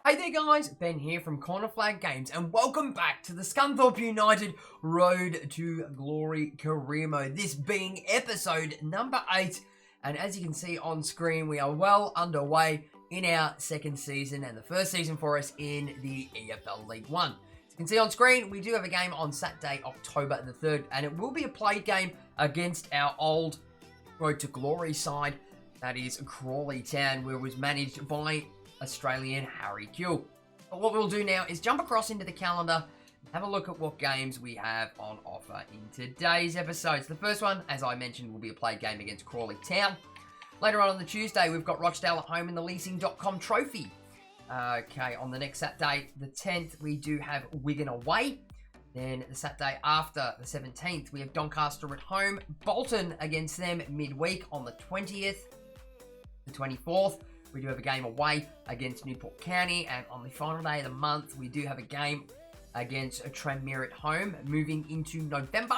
Hey there guys, Ben here from Corner Flag Games and welcome back to the Scunthorpe United Road to Glory career mode. This being episode number 8, and as you can see on screen we are well underway in our second season and the first season for us in the EFL League 1. As you can see on screen we do have a game on Saturday, October the 3rd, and it will be a played game against our old Road to Glory side, that is Crawley Town, where it was managed by Australian Harry Kuehl. But what we'll do now is jump across into the calendar and have a look at what games we have on offer in today's episodes. The first one, as I mentioned, will be a played game against Crawley Town. Later on the Tuesday, we've got Rochdale at home in the Leasing.com Trophy. Okay, on the next Saturday, the 10th, we do have Wigan away. Then the Saturday after, the 17th, we have Doncaster at home. Bolton against them midweek on the 20th. The 24th, we do have a game away against Newport County, and on the final day of the month, we do have a game against Tranmere at home. Moving into November,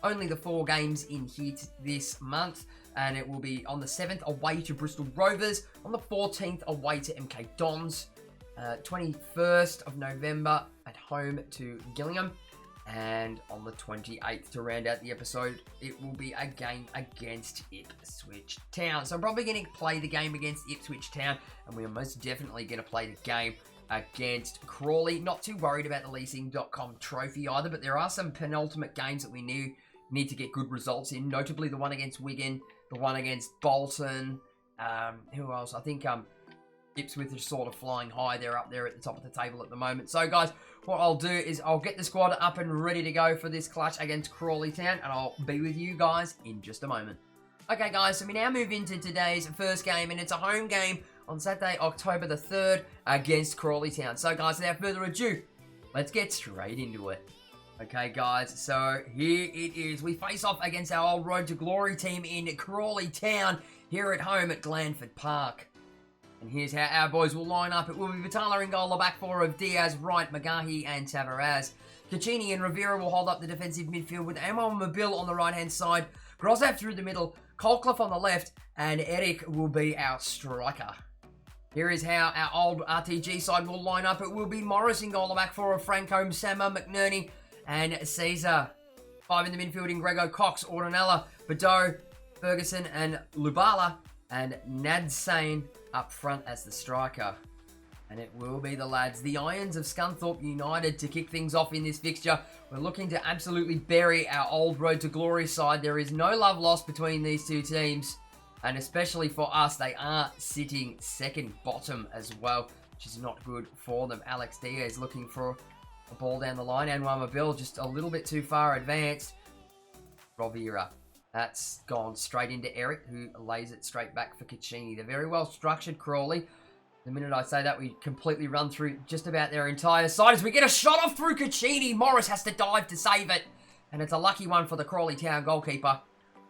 only the 4 games in here this month, and it will be on the 7th away to Bristol Rovers, on the 14th away to MK Dons, 21st of November at home to Gillingham, and on the 28th, to round out the episode, it will be a game against Ipswich Town. So I'm probably going to play the game against Ipswich Town, and we are most definitely going to play the game against Crawley. Not too worried about the Leasing.com Trophy either, but there are some penultimate games that we need to get good results in, notably the one against Wigan, the one against Bolton, who else? I think Ipswich is sort of flying high. They're up there at the top of the table at the moment. So, guys, what I'll do is I'll get the squad up and ready to go for this clutch against Crawley Town, and I'll be with you guys in just a moment. Okay, guys, so we now move into today's first game, and it's a home game on Saturday, October the 3rd against Crawley Town. So, guys, without further ado, let's get straight into it. Okay, guys, so here it is. We face off against our old Road to Glory team in Crawley Town here at home at Glanford Park. And here's how our boys will line up. It will be Vitala in goal, the back four of Diaz, Wright, Magahi and Tavares. Caccini and Rivera will hold up the defensive midfield with Amal Mabil on the right-hand side, Grozav through the middle, Colcliffe on the left, and Eric will be our striker. Here is how our old RTG side will line up. It will be Morris in goal, the back four of Franco, Sama, McNerney and Caesar. 5 in the midfield in Grego, Cox, Ordinella, Badeau, Ferguson and Lubala, and Nadsane up front as the striker. And it will be the lads, the Irons of Scunthorpe United, to kick things off in this fixture. We're looking to absolutely bury our old Road to Glory side. There is no love lost between these two teams, and especially for us, they are sitting second bottom as well, which is not good for them. Alex Diaz looking for a ball down the line, and Mabil just a little bit too far advanced. Rovira. That's gone straight into Eric, who lays it straight back for Caccini. They're very well structured, Crawley. The minute I say that, we completely run through just about their entire side as we get a shot off through Caccini. Morris has to dive to save it, and it's a lucky one for the Crawley Town goalkeeper.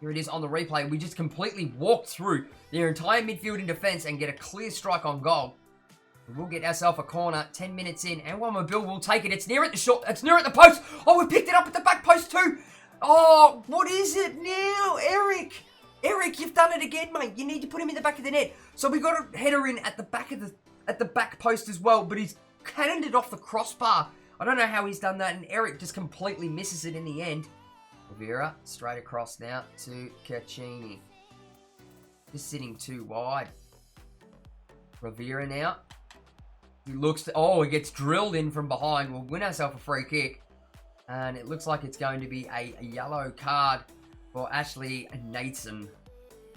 Here it is on the replay. We just completely walked through their entire midfield in defence and get a clear strike on goal. We'll get ourselves a corner 10 minutes in, and Mabil will take it. It's near at the short. It's near at the post. Oh, we picked it up at the back post too. Oh, what is it now? Eric, you've done it again, mate. You need to put him in the back of the net. So we got a header in at the back post as well, but he's cannoned it off the crossbar. I don't know how he's done that, and Eric just completely misses it in the end. Rivera straight across now to Caccini. Just sitting too wide. Rivera now. He looks he gets drilled in from behind. We'll win ourselves a free kick. And it looks like it's going to be a yellow card for Ashley Nathan.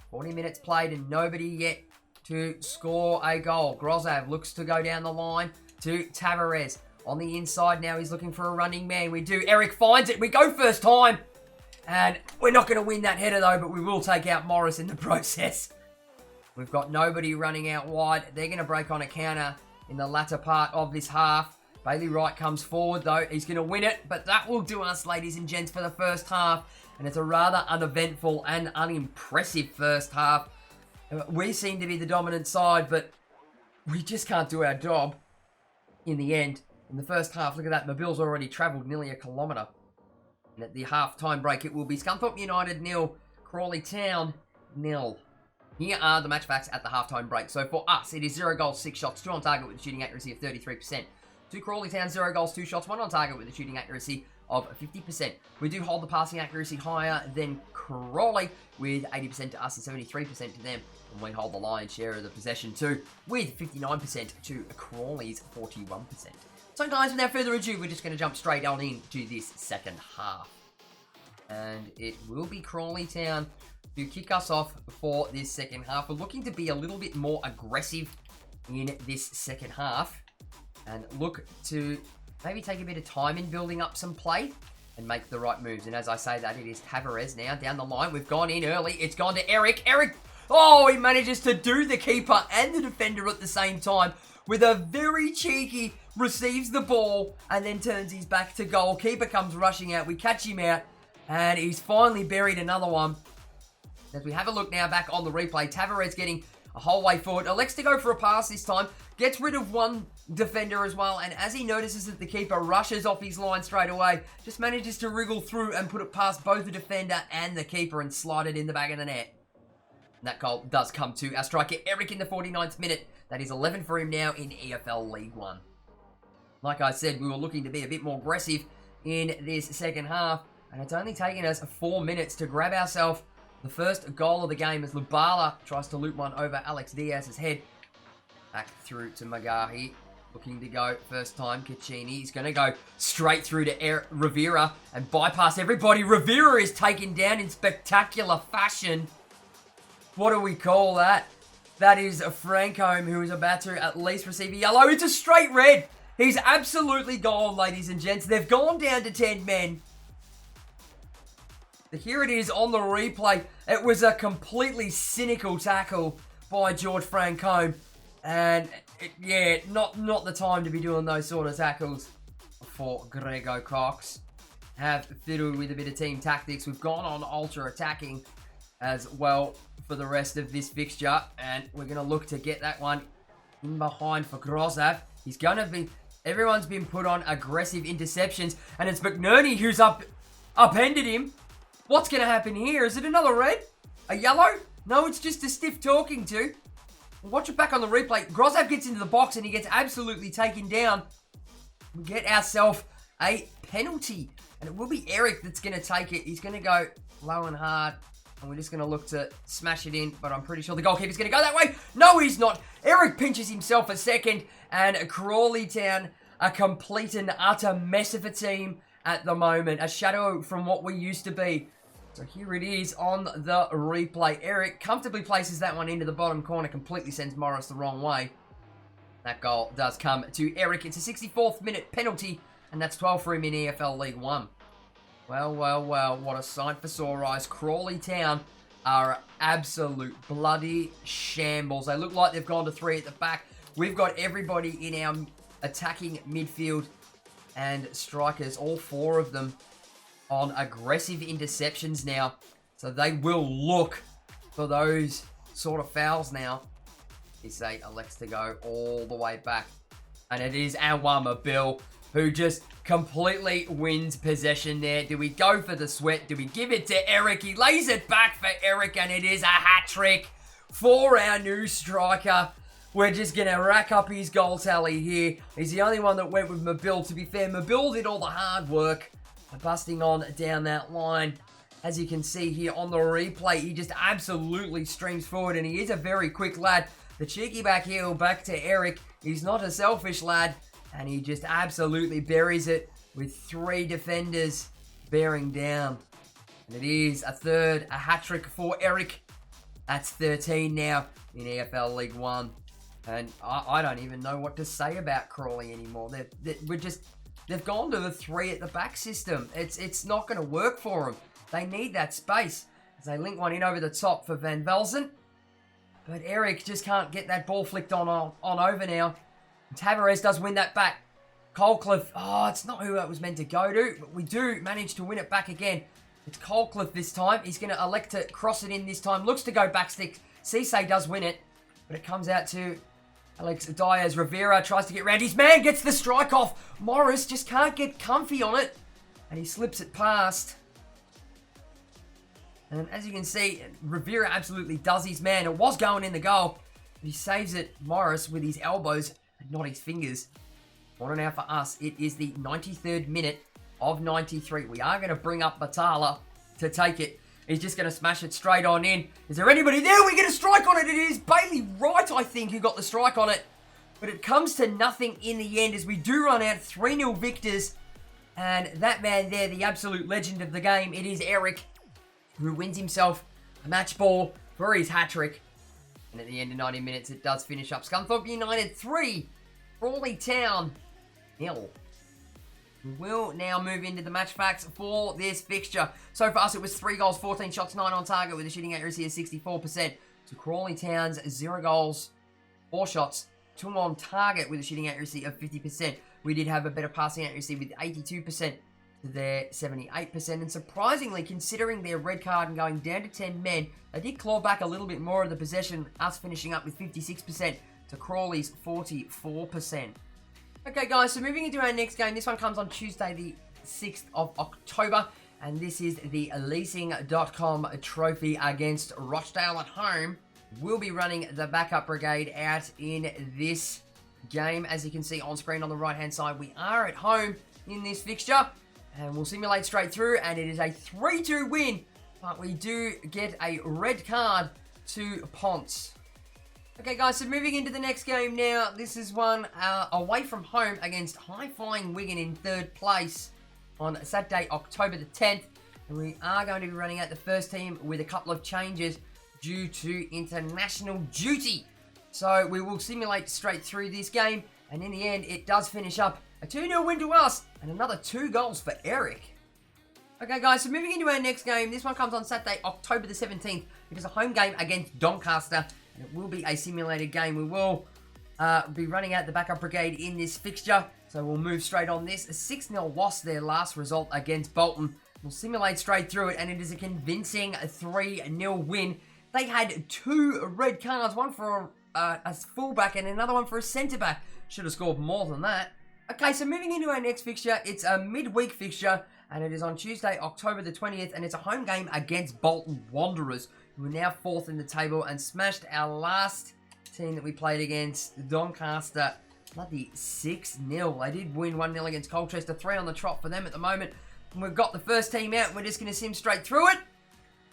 40 minutes played and nobody yet to score a goal. Grozav looks to go down the line to Tavares. On the inside now, he's looking for a running man. We do. Eric finds it. We go first time. And we're not going to win that header though, but we will take out Morris in the process. We've got nobody running out wide. They're going to break on a counter in the latter part of this half. Bailey Wright comes forward though. He's going to win it, but that will do us, ladies and gents, for the first half. And it's a rather uneventful and unimpressive first half. We seem to be the dominant side, but we just can't do our job in the end. In the first half, look at that. Mabil's already travelled nearly a kilometre. And at the half-time break, it will be Scunthorpe United 0, Crawley Town 0. Here are the match facts at the halftime break. So for us, it is 0 goals, 6 shots, 2 on target with a shooting accuracy of 33%. To Crawley Town, 0 goals, 2 shots, 1 on target with a shooting accuracy of 50%. We do hold the passing accuracy higher than Crawley with 80% to us and 73% to them. And we hold the lion's share of the possession too with 59% to Crawley's 41%. So guys, without further ado, we're just going to jump straight on into this second half. And it will be Crawley Town to kick us off for this second half. We're looking to be a little bit more aggressive in this second half and look to maybe take a bit of time in building up some play and make the right moves. And as I say that, it is Tavares now down the line. We've gone in early. It's gone to Eric. Eric, oh, he manages to do the keeper and the defender at the same time with a very cheeky, receives the ball and then turns his back to goal. Keeper comes rushing out. We catch him out and he's finally buried another one. As we have a look now back on the replay, Tavares getting a whole way forward. Elects to go for a pass this time. Gets rid of one defender as well. And as he notices that the keeper rushes off his line straight away, just manages to wriggle through and put it past both the defender and the keeper and slide it in the back of the net. And that goal does come to our striker, Eric, in the 49th minute. That is 11 for him now in EFL League One. Like I said, we were looking to be a bit more aggressive in this second half. And it's only taken us 4 minutes to grab ourselves the first goal of the game as Lubala tries to loop one over Alex Diaz's head. Back through to Magahi. Looking to go first time. Caccini. He's going to go straight through to Rivera and bypass everybody. Rivera is taken down in spectacular fashion. What do we call that? That is a Francombe who is about to at least receive a yellow. It's a straight red. He's absolutely gone, ladies and gents. They've gone down to 10 men. Here it is on the replay. It was a completely cynical tackle by George Francombe. And, yeah, not the time to be doing those sort of tackles for Grego Cox. Have fiddled with a bit of team tactics. We've gone on ultra-attacking as well for the rest of this fixture. And we're going to look to get that one in behind for Grozav. He's going to be... Everyone's been put on aggressive interceptions. And it's McNerney who's upended him. What's going to happen here? Is it another red? A yellow? No, it's just a stiff talking to. Watch it back on the replay. Grozav gets into the box and he gets absolutely taken down. We get ourselves a penalty. And it will be Eric that's going to take it. He's going to go low and hard. And we're just going to look to smash it in. But I'm pretty sure the goalkeeper's going to go that way. No, he's not. Eric pinches himself a second. And Crawley Town, a complete and utter mess of a team at the moment. A shadow from what we used to be. So here it is on the replay. Eric comfortably places that one into the bottom corner. Completely sends Morris the wrong way. That goal does come to Eric. It's a 64th minute penalty. And that's 12 for him in EFL League One. Well, well, well. What a sight for sore eyes. Crawley Town are absolute bloody shambles. They look like they've gone to 3 at the back. We've got everybody in our attacking midfield and strikers, all 4 of them, on aggressive interceptions now. So they will look for those sort of fouls now. He say elects to go all the way back. And it is Anwama Bill who just completely wins possession there. Do we go for the sweat? Do we give it to Eric? He lays it back for Eric and it is a hat trick for our new striker. We're just going to rack up his goal tally here. He's the only one that went with Mabil. To be fair, Mabil did all the hard work. Busting on down that line. As you can see here on the replay, he just absolutely streams forward and he is a very quick lad. The cheeky back heel back to Eric. He's not a selfish lad and he just absolutely buries it with 3 defenders bearing down. And it is a hat-trick for Eric. That's 13 now in EFL League One. And I don't even know what to say about Crawley anymore. They've gone to the 3 at the back system. It's not going to work for them. They need that space. As they link one in over the top for Van Velzen. But Eric just can't get that ball flicked on over now. Tavares does win that back. Colcliffe, it's not who it was meant to go to. But we do manage to win it back again. It's Colcliffe this time. He's going to elect to cross it in this time. Looks to go backstick. Cisse does win it. But it comes out to Alex Diaz. Rivera tries to get round his man, gets the strike off. Morris just can't get comfy on it. And he slips it past. And as you can see, Rivera absolutely does his man. It was going in the goal. He saves it, Morris, with his elbows and not his fingers. On and out for us. It is the 93rd minute of 93. We are going to bring up Batala to take it. He's just going to smash it straight on in. Is there anybody there? We get a strike on it. It is Bailey Wright, I think, who got the strike on it. But it comes to nothing in the end as we do run out 3-0 victors. And that man there, the absolute legend of the game, it is Eric, who wins himself a match ball for his hat-trick. And at the end of 90 minutes, it does finish up. Scunthorpe United 3, Crawley Town 0. We will now move into the match facts for this fixture. So for us, it was 3 goals, 14 shots, 9 on target with a shooting accuracy of 64%. To Crawley Town's 0 goals, 4 shots, 2 on target with a shooting accuracy of 50%. We did have a better passing accuracy with 82% to their 78%. And surprisingly, considering their red card and going down to 10 men, they did claw back a little bit more of the possession, us finishing up with 56% to Crawley's 44%. Okay, guys, so moving into our next game. This one comes on Tuesday, the 6th of October. And this is the leasing.com trophy against Rochdale at home. We'll be running the backup brigade out in this game. As you can see on screen on the right-hand side, we are at home in this fixture. And we'll simulate straight through. And it is a 3-2 win. But we do get a red card to Ponce. Okay, guys, so moving into the next game now. This is one away from home against high-flying Wigan in 3rd place on Saturday, October the 10th. And we are going to be running out the first team with a couple of changes due to international duty. So we will simulate straight through this game. And in the end, it does finish up a 2-0 win to us and another 2 goals for Eric. Okay, guys, so moving into our next game. This one comes on Saturday, October the 17th. It is a home game against Doncaster. It will be a simulated game. We will be running out the backup brigade in this fixture. So we'll move straight on this. A 6-0 loss, their last result against Bolton. We'll simulate straight through it, and it is a convincing 3-0 win. They had 2 red cards, one for a fullback and another one for a centre-back. Should have scored more than that. Okay, so moving into our next fixture, it's a midweek fixture, and it is on Tuesday, October the 20th, and it's a home game against Bolton Wanderers, who are now 4th in the table and smashed our last team that we played against, Doncaster, bloody 6-0. They did win 1-0 against Colchester, 3 on the trot for them at the moment. And we've got the first team out, and we're just going to sim straight through it.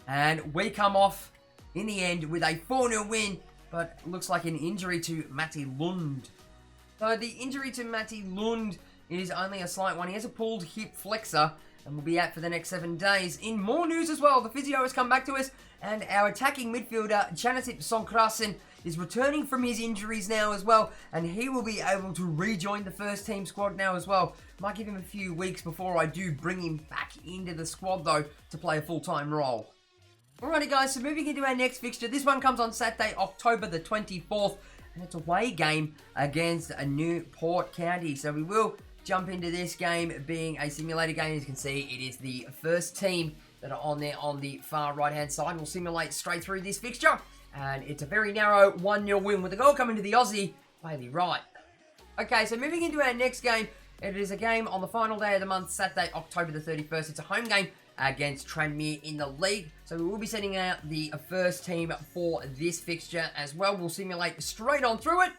And we come off, in the end, with a 4-0 win, but looks like an injury to Matty Lund. So the injury to Matty Lund is only a slight one. He has a pulled hip flexor and will be out for the next 7 days. In more news as well, the physio has come back to us, and our attacking midfielder, Janasip Sonkrasen, is returning from his injuries now as well, and he will be able to rejoin the first team squad now as well. Might give him a few weeks before I do bring him back into the squad, though, to play a full-time role. Alrighty, guys, so moving into our next fixture. This one comes on Saturday, October the 24th, and it's a away game against a Newport County. So we will jump into this game being a simulated game. As you can see, it is the first team that are on there on the far right-hand side. We'll simulate straight through this fixture, and it's a very narrow 1-0 win with the goal coming to the Aussie, Bailey Wright. Okay, so moving into our next game, it is a game on the final day of the month, Saturday, October the 31st. It's a home game against Tranmere in the league. So we will be sending out the first team for this fixture as well. We'll simulate straight on through it.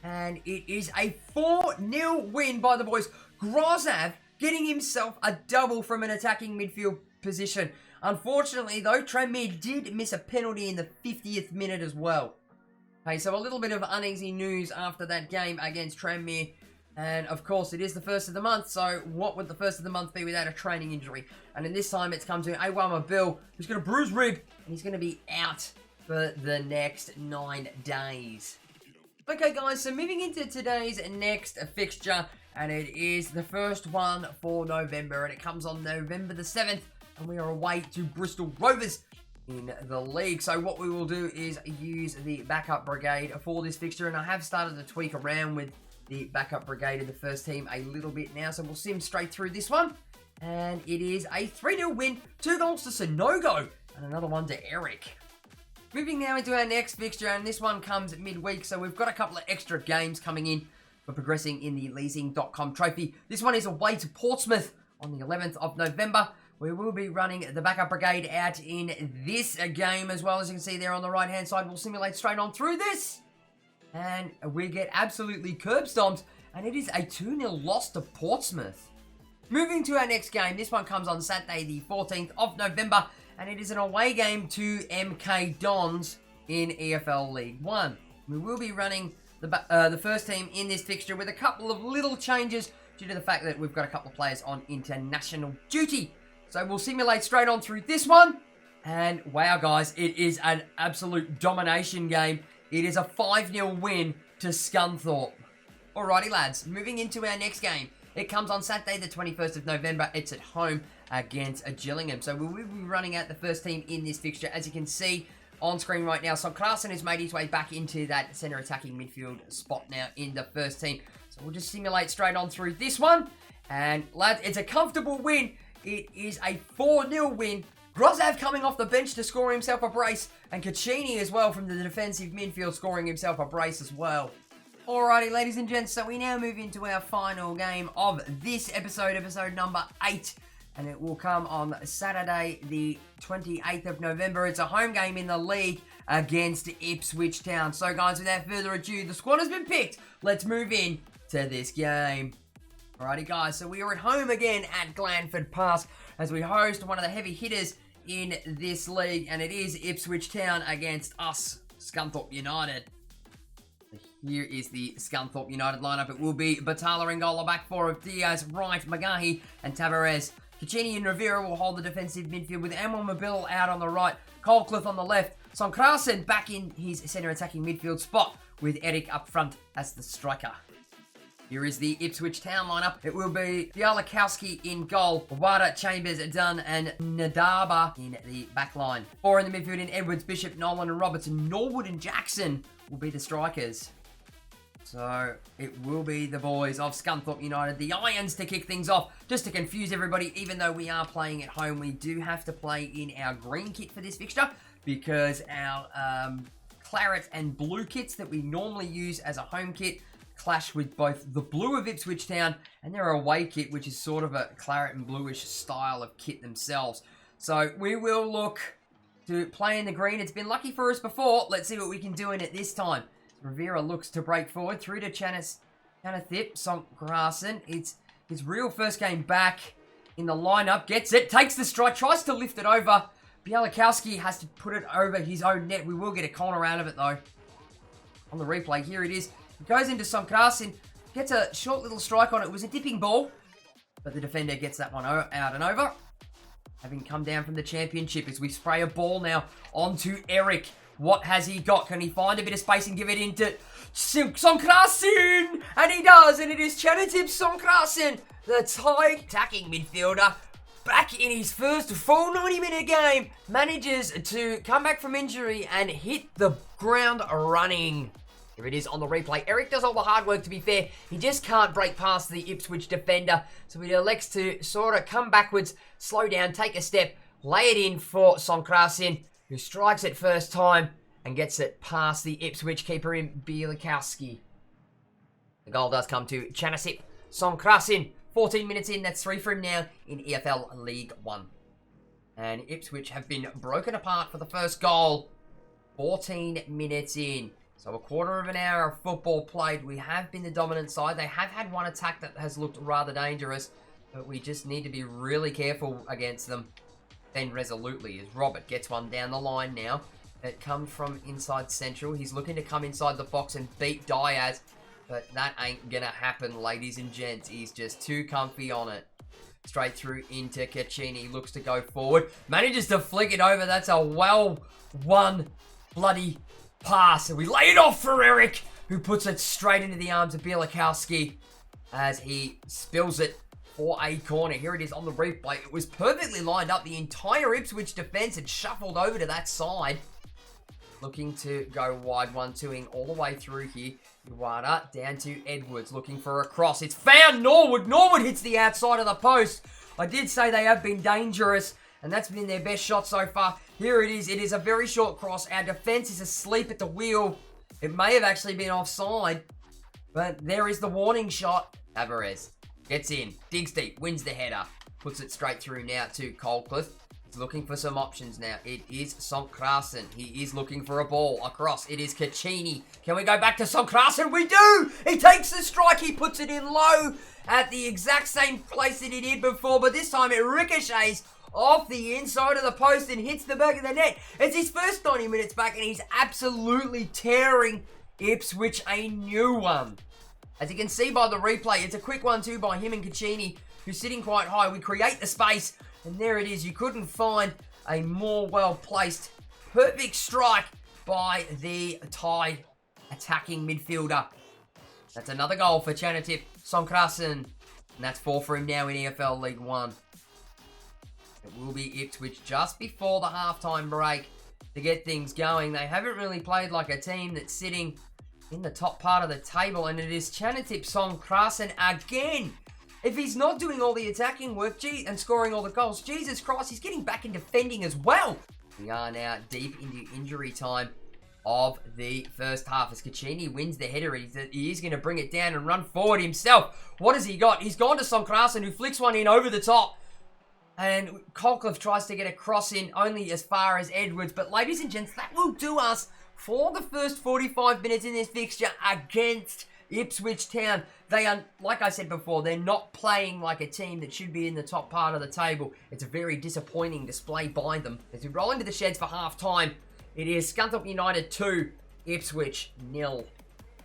And it is a 4-0 win by the boys. Grozav getting himself a double from an attacking midfield position. Unfortunately, though, Tranmere did miss a penalty in the 50th minute as well. Okay, so a little bit of uneasy news after that game against Tranmere. And, of course, it is the first of the month, so what would the first of the month be without a training injury? And in this time, it's come to Awama Bill, who's got a bruised rib, and he's going to be out for the next 9 days. Okay, guys, so moving into today's next fixture, and it is the first one for November, and it comes on November the 7th, and we are away to Bristol Rovers in the league. So what we will do is use the backup brigade for this fixture, and I have started to tweak around with the backup brigade in the first team a little bit now, so we'll sim straight through this one. And it is a 3-0 win, 2 goals to Sonogo, and another one to Eric. Moving now into our next fixture, and this one comes midweek, so we've got a couple of extra games coming in for progressing in the leasing.com trophy. This one is away to Portsmouth on the 11th of November. we will be running the backup brigade out in this game as well. As you can see there on the right-hand side, we'll simulate straight on through this. And we get absolutely curb stomped, and it is a 2-0 loss to Portsmouth. Moving to our next game, this one comes on Saturday the 14th of November, and it is an away game to MK Dons in EFL League 1. We will be running the first team in this fixture with a couple of little changes due to the fact that we've got a couple of players on international duty. So we'll simulate straight on through this one, and wow guys, it is an absolute domination game. It is a 5-0 win to Scunthorpe. Alrighty lads, moving into our next game. It comes on Saturday the 21st of November. It's at home against Gillingham. So we will be running out the first team in this fixture. As you can see on screen right now, Sonkrasen has made his way back into that centre attacking midfield spot now in the first team. So we'll just simulate straight on through this one. And lads, it's a comfortable win. It is a 4-0 win. Grozav coming off the bench to score himself a brace, and Caccini as well from the defensive midfield scoring himself a brace as well. Alrighty, ladies and gents, so we now move into our final game of this episode, episode number 8, and it will come on Saturday the 28th of November. It's a home game in the league against Ipswich Town. So guys, without further ado, the squad has been picked. Let's move in to this game. Alrighty guys, so we are at home again at Glanford Pass as we host one of the heavy hitters in this league, and it is Ipswich Town against us, Scunthorpe United. Here is the Scunthorpe United lineup. It will be Batala and goal, back four of Diaz, Wright, Magahi, and Tavares. Caccini and Rivera will hold the defensive midfield with Amel Mobile out on the right, Colcliffe on the left, Sonkrasen back in his centre attacking midfield spot with Eric up front as the striker. Here is the Ipswich Town lineup. It will be Bialakowski in goal, Wada, Chambers, Dunn, and Nadaba in the back line. Four in the midfield in Edwards, Bishop, Nolan, and Robertson. Norwood and Jackson will be the strikers. So it will be the boys of Scunthorpe United, the Irons, to kick things off. Just to confuse everybody, even though we are playing at home, we do have to play in our green kit for this fixture because our claret and blue kits that we normally use as a home kit clash with both the blue of Ipswich Town and their away kit, which is sort of a claret and bluish style of kit themselves. So we will look to play in the green. It's been lucky for us before. Let's see what we can do in it this time. Rivera looks to break forward through to Chanathip, Sonkrasen. It's his real first game back in the lineup. Gets it, takes the strike, tries to lift it over. Bialakowski has to put it over his own net. We will get a corner out of it though. On the replay, here it is. It goes into Sonkrasen, gets a short little strike on it. It was a dipping ball, but the defender gets that one out and over. Having come down from the championship as we spray a ball now onto Eric. What has he got? Can he find a bit of space and give it into Sonkrasen? And he does, and it is Chanathip Sonkrasen, the tie attacking midfielder, back in his first full 90-minute game, manages to come back from injury and hit the ground running. Here it is on the replay. Eric does all the hard work, to be fair. He just can't break past the Ipswich defender, so he elects to sort of come backwards, slow down, take a step, lay it in for Sonkrasen, who strikes it first time and gets it past the Ipswich keeper in Bialakowski. The goal does come to Chanathip Sonkrasen. 14 minutes in, that's 3 for him now in EFL League 1. And Ipswich have been broken apart for the first goal 14 minutes in. So a quarter of an hour of football played. We have been the dominant side. They have had one attack that has looked rather dangerous, but we just need to be really careful against them. Then resolutely as Robert gets one down the line now. It comes from inside central. He's looking to come inside the box and beat Diaz, but that ain't gonna happen, ladies and gents. He's just too comfy on it. Straight through into Caccini. Looks to go forward. Manages to flick it over. That's a well-won bloody pass. And we lay it off for Eric, who puts it straight into the arms of Bialakowski as he spills it for a corner. Here it is on the replay. It was perfectly lined up. The entire Ipswich defense had shuffled over to that side. Looking to go wide, 1-2ing all the way through here. Iwata down to Edwards, looking for a cross. It's found Norwood. Norwood hits the outside of the post. I did say they have been dangerous, and that's been their best shot so far. Here it is. It is a very short cross. Our defense is asleep at the wheel. It may have actually been offside, but there is the warning shot. Tavares gets in, digs deep, wins the header. Puts it straight through now to Coldcliff. He's looking for some options now. It is Sonkrasen. He is looking for a ball across. It is Caccini. Can we go back to Sonkrasen? We do! He takes the strike. He puts it in low at the exact same place that he did before, but this time it ricochets off the inside of the post and hits the back of the net. It's his first 90 minutes back, and he's absolutely tearing Ipswich a new one. As you can see by the replay, it's a quick 1-2 by him and Caccini, who's sitting quite high. We create the space, and there it is. You couldn't find a more well-placed, perfect strike by the Thai attacking midfielder. That's another goal for Chanatip Sonkrasen, and that's 4 for him now in EFL League One. It will be Ipswich just before the halftime break to get things going. They haven't really played like a team that's sitting in the top part of the table, and it is Chanatip Sonkrasen again. If he's not doing all the attacking work and scoring all the goals, Jesus Christ, he's getting back in defending as well. We are now deep into injury time of the first half as Caccini wins the header. He is going to bring it down and run forward himself. What has he got? He's gone to Sonkrasen, who flicks one in over the top. And Coldcliff tries to get a cross in only as far as Edwards. But ladies and gents, that will do us for the first 45 minutes in this fixture against Ipswich Town. They are, like I said before, they're not playing like a team that should be in the top part of the table. It's a very disappointing display by them. As we roll into the sheds for half-time, it is Scunthorpe United 2, Ipswich 0.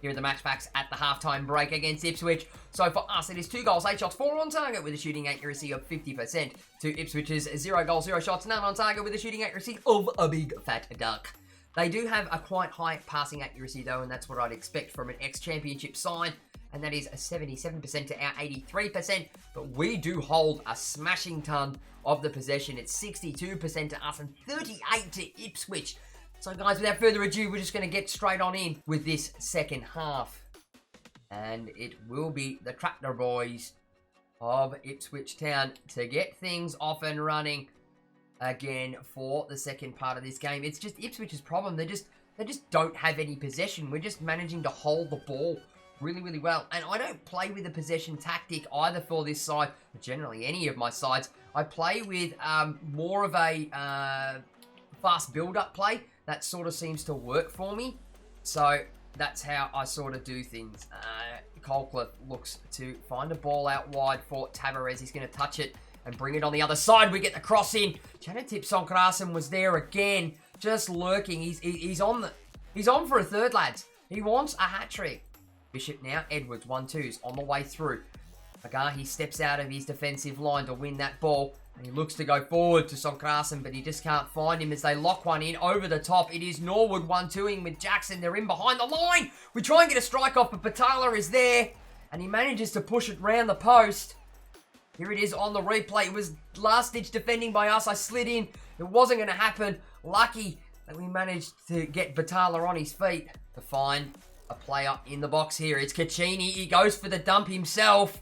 Here are the match facts at the halftime break against Ipswich. So for us, it is 2 goals, 8 shots, 4 on target with a shooting accuracy of 50%. To Ipswich's 0 goals, 0 shots, none on target with a shooting accuracy of a big fat duck. They do have a quite high passing accuracy though, and that's what I'd expect from an ex-championship side. And that is a 77% to our 83%. But we do hold a smashing ton of the possession. It's 62% to us and 38% to Ipswich. So guys, without further ado, we're just going to get straight on in with this second half. And it will be the Tractor Boys of Ipswich Town to get things off and running again for the second part of this game. It's just Ipswich's problem. They just don't have any possession. We're just managing to hold the ball really, really well. And I don't play with a possession tactic either for this side, or generally any of my sides. I play with more of a fast build-up play. That sort of seems to work for me. So that's how I sort of do things. Coldcliff looks to find a ball out wide for Tavares. He's going to touch it and bring it on the other side. We get the cross in. Chanatip Sonkrasen was there again, just lurking. He's on for a third, lads. He wants a hat-trick. Bishop now. Edwards, 1-2's on the way through. He steps out of his defensive line to win that ball. And he looks to go forward to Sonkrasen, but he just can't find him as they lock one in over the top. It is Norwood 1-2ing with Jackson. They're in behind the line. We try and get a strike off, but Patala is there. And he manages to push it round the post. Here it is on the replay. It was last-ditch defending by us. I slid in. It wasn't going to happen. Lucky that we managed to get Batala on his feet to find a player in the box here. It's Caccini. He goes for the dump himself.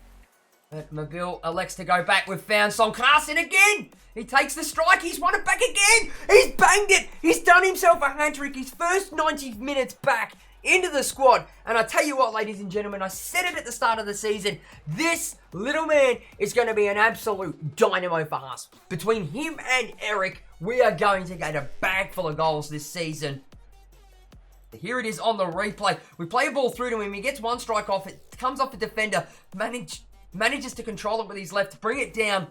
But Mabil elects to go back. We've found Sonkrasen again. He takes the strike. He's won it back again. He's banged it. He's done himself a hat-trick. His first 90 minutes back into the squad. And I tell you what, ladies and gentlemen, I said it at the start of the season. This little man is going to be an absolute dynamo for us. Between him and Eric, we are going to get a bag full of goals this season. Here it is on the replay. We play a ball through to him. He gets one strike off. It comes off the defender. Manages to control it with his left, bring it down,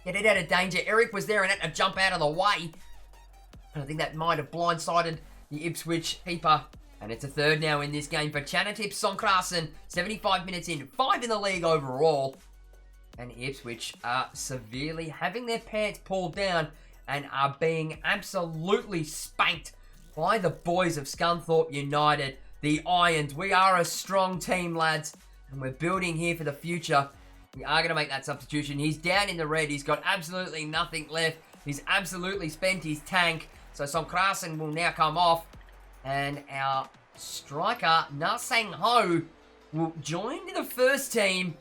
get it out of danger. Eric was there and had to jump out of the way. And I think that might have blindsided the Ipswich keeper. And it's a third now in this game for Chanatip Sonkrasen. 75 minutes in, 5 in the league overall. And Ipswich are severely having their pants pulled down and are being absolutely spanked by the boys of Scunthorpe United. The Irons. We are a strong team, lads. And we're building here for the future. We are going to make that substitution. He's down in the red. He's got absolutely nothing left. He's absolutely spent his tank. So Sonkrasen will now come off. And our striker, Na Sang Ho, will join the first team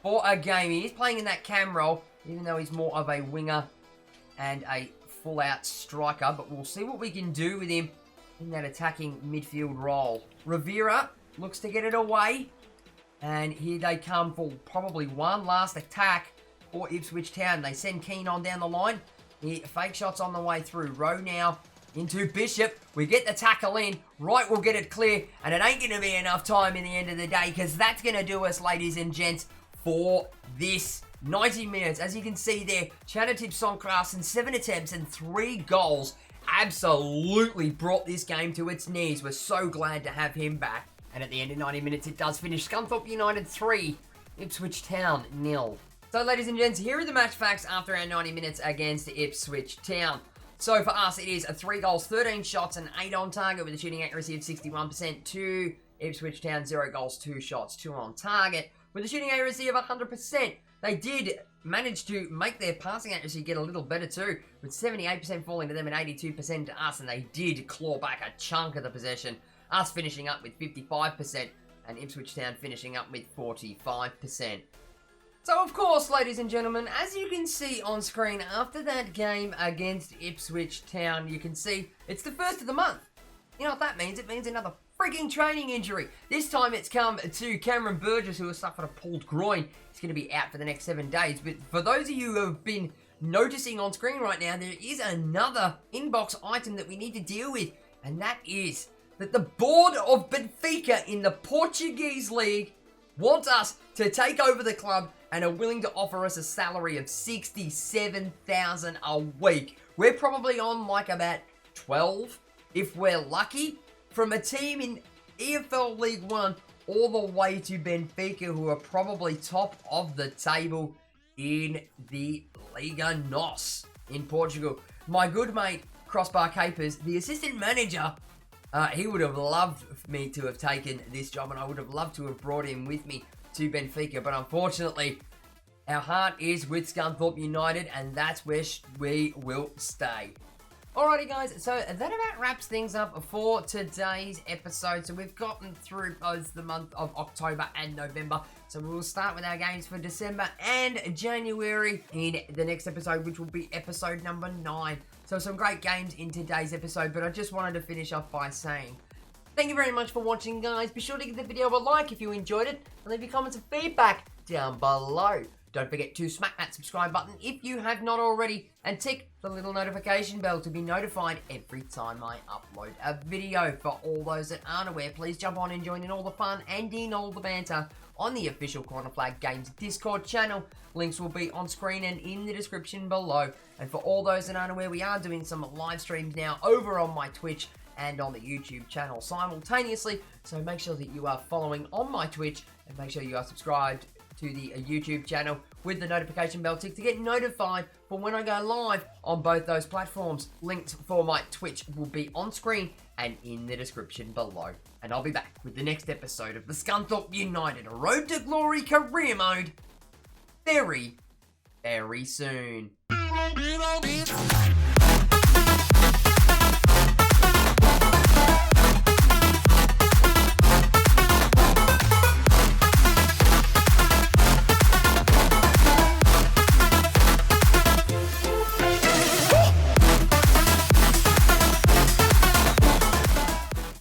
for a game. He is playing in that cam role, even though he's more of a winger and a full-out striker. But we'll see what we can do with him in that attacking midfield role. Rivera looks to get it away. And here they come for probably one last attack for Ipswich Town. They send Keane on down the line. The fake shots on the way through. Rowe now into Bishop. We get the tackle in. Wright will get it clear. And it ain't going to be enough time in the end of the day, because that's going to do us, ladies and gents, for this 90 minutes. As you can see there, Chanatip Songkrasen, 7 attempts and 3 goals. Absolutely brought this game to its knees. We're so glad to have him back. And at the end of 90 minutes, it does finish. Scunthorpe United 3, Ipswich Town 0. So, ladies and gents, here are the match facts after our 90 minutes against Ipswich Town. So, for us, it is 3 goals, 13 shots, and 8 on target with a shooting accuracy of 61%. To Ipswich Town, 0 goals, 2 shots, 2 on target with a shooting accuracy of 100%. They did manage to make their passing accuracy get a little better too, with 78% falling to them and 82% to us, and they did claw back a chunk of the possession, us finishing up with 55% and Ipswich Town finishing up with 45%. So, of course, ladies and gentlemen, as you can see on screen, after that game against Ipswich Town, you can see it's the first of the month. You know what that means? It means another freaking training injury. This time it's come to Cameron Burgess, who has suffered a pulled groin. He's going to be out for the next 7 days. But for those of you who have been noticing on screen right now, there is another inbox item that we need to deal with. And that is that the board of Benfica in the Portuguese League wants us to take over the club and are willing to offer us a salary of $67,000 a week. We're probably on like about 12, if we're lucky, from a team in EFL League One all the way to Benfica, who are probably top of the table in the Liga NOS in Portugal. My good mate, Crossbar Capers, the assistant manager, he would have loved me to have taken this job, and I would have loved to have brought him with me to Benfica, but unfortunately, our heart is with Scunthorpe United, and that's where we will stay. Alrighty guys, so that about wraps things up for today's episode. So we've gotten through both the month of October and November. So we will start with our games for December and January in the next episode, which will be episode number 9. So some great games in today's episode, but I just wanted to finish off by saying thank you very much for watching, guys. Be sure to give the video a like if you enjoyed it, and leave your comments and feedback down below. Don't forget to smack that subscribe button if you have not already, and tick the little notification bell to be notified every time I upload a video. For all those that aren't aware, please jump on and join in all the fun and in all the banter on the official Corner Flag Games Discord channel. Links will be on screen and in the description below. And for all those that aren't aware, we are doing some live streams now over on my Twitch and on the YouTube channel simultaneously. So make sure that you are following on my Twitch, and make sure you are subscribed to the YouTube channel with the notification bell tick to get notified for when I go live on both those platforms. Links for my Twitch will be on screen and in the description below. And I'll be back with the next episode of the Scunthorpe United Road to Glory career mode very, very soon.